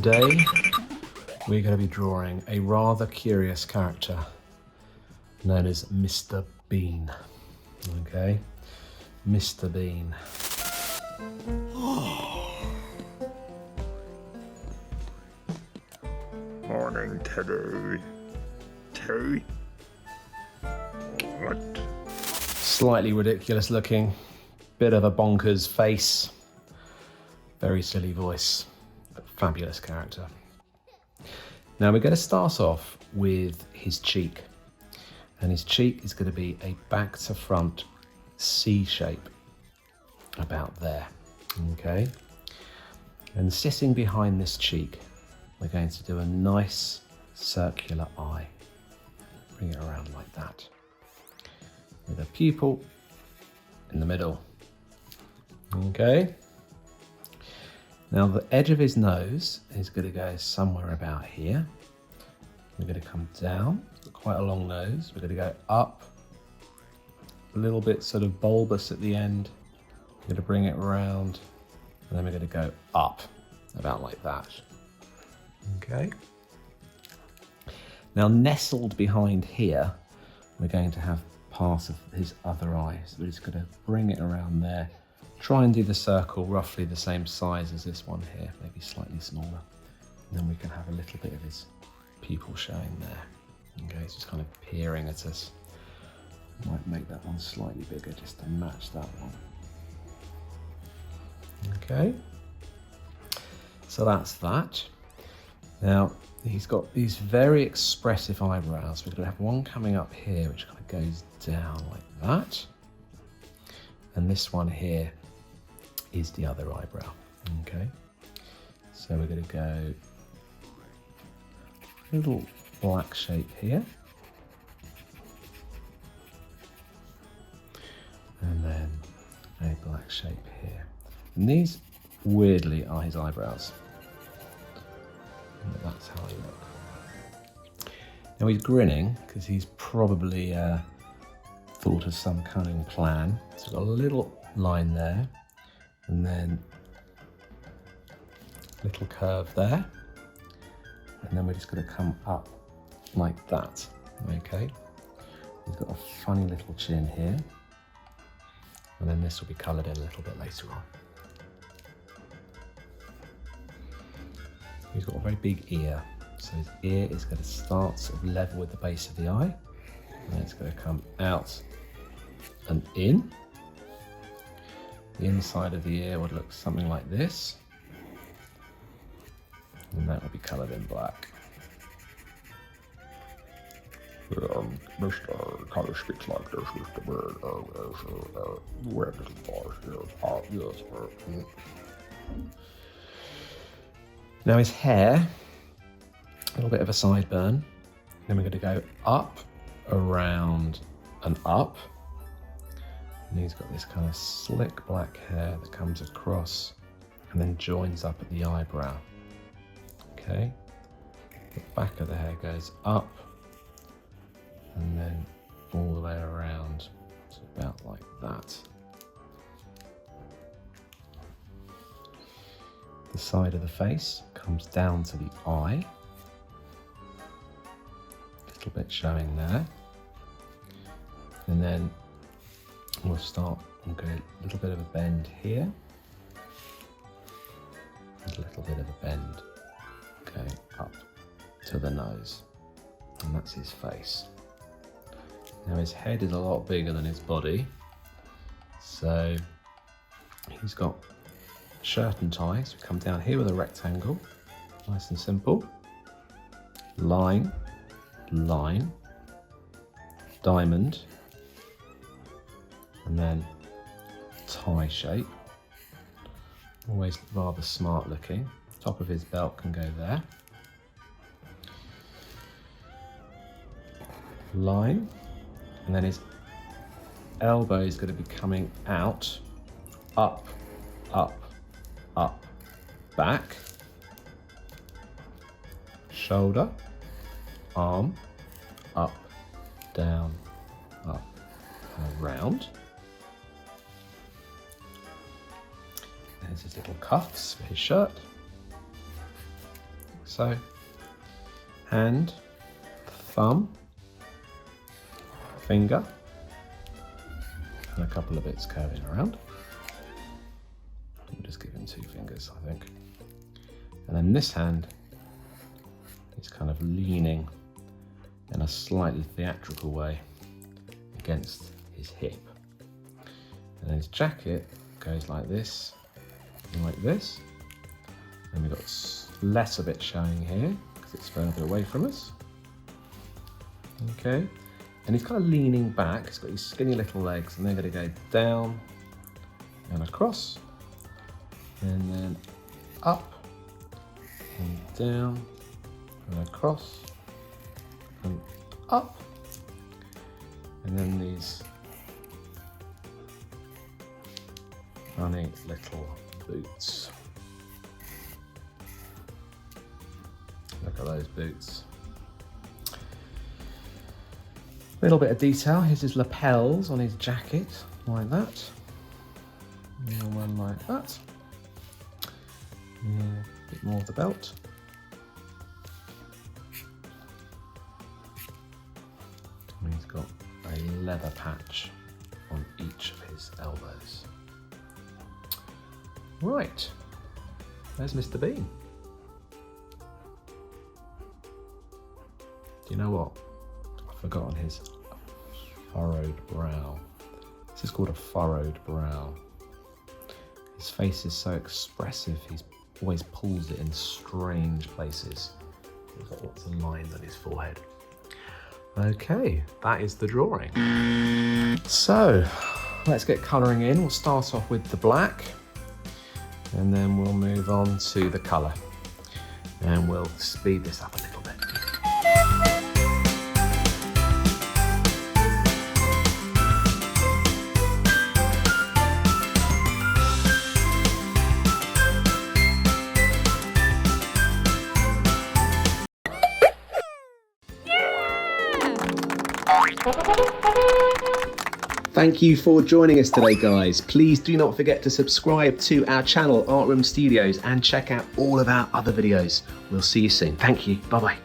Today we're going to be drawing a rather curious character known as Mr. Bean. Okay, Mr. Bean. Morning, Teddy. Teddy? What? Slightly ridiculous looking, bit of a bonkers face, very silly voice, but fabulous character. Now we're going to start off with his cheek, and his cheek is going to be a back to front C shape about there, okay? And sitting behind this cheek, we're going to do a nice circular eye. Bring it around like that, with a pupil in the middle, okay? Now the edge of his nose is going to go somewhere about here. We're going to come down, quite a long nose. We're going to go up, a little bit sort of bulbous at the end. We're going to bring it around, and then we're going to go up, about like that. Okay. Now nestled behind here, we're going to have part of his other eye. So we're just going to bring it around there. Try and do the circle roughly the same size as this one here, maybe slightly smaller. And then we can have a little bit of his pupil showing there. Okay, it's just kind of peering at us. Might make that one slightly bigger just to match that one. Okay, so that's that. Now, he's got these very expressive eyebrows. We're going to have one coming up here, which kind of goes down like that. And this one here is the other eyebrow, okay? So we're going to go a little black shape here. And then a black shape here. And these, weirdly, are his eyebrows. And that's how he looks. Now he's grinning because he's probably thought of some cunning plan. So we've got a little line there, and then a little curve there, and then we're just going to come up like that. Okay, he's got a funny little chin here, and then this will be coloured in a little bit later on. He's got a very big ear, so his ear is going to start sort of level with the base of the eye, and then it's going to come out and in. The inside of the ear would look something like this, and that will be coloured in black. Mr. kind of speaks like this, Mr. Bird. Where does the forest is? Yes. Now his hair, a little bit of a sideburn. Then we're going to go up, around, and up. And he's got this kind of slick black hair that comes across and then joins up at the eyebrow. Okay, the back of the hair goes up and then all the way around to about like that. The side of the face comes down to the eye, a little bit showing there, and then we'll start and go a little bit of a bend here, and a little bit of a bend going up to the nose, and that's his face. Now his head is a lot bigger than his body, so he's got shirt and tie. So we come down here with a rectangle, nice and simple. Line, line, diamond, and then tie shape. Always rather smart looking. Top of his belt can go there. Line, and then his elbow is going to be coming out, up, up, up, back, shoulder, arm, up, down, up, and around. There's his little cuffs for his shirt. so. Hand, thumb, finger, and a couple of bits curving around. We'll just give him 2 fingers, I think. And then this hand is kind of leaning in a slightly theatrical way against his hip. And his jacket goes like this and like this. And we've got less of it showing here because it's further away from us. Okay, and he's kind of leaning back. He's got these skinny little legs, and they're going to go down and across, and then up and down and across and up, and then these funny little boots. Look at those boots. Little bit of detail. Here's his lapels on his jacket, like that. And one like that. Yeah, a bit more of the belt. And he's got a leather patch on each of his elbows. Right, there's Mr. Bean. Do you know what? I've forgotten his furrowed brow. This is called a furrowed brow. His face is so expressive, he always pulls it in strange places. He's got lots of lines on his forehead. Okay, that is the drawing. So, let's get colouring in. We'll start off with the black, and then we'll move on to the colour. And we'll speed this up a little bit. Thank you for joining us today, guys. Please do not forget to subscribe to our channel, Art Room Studios, and check out all of our other videos. We'll see you soon. Thank you. Bye-bye.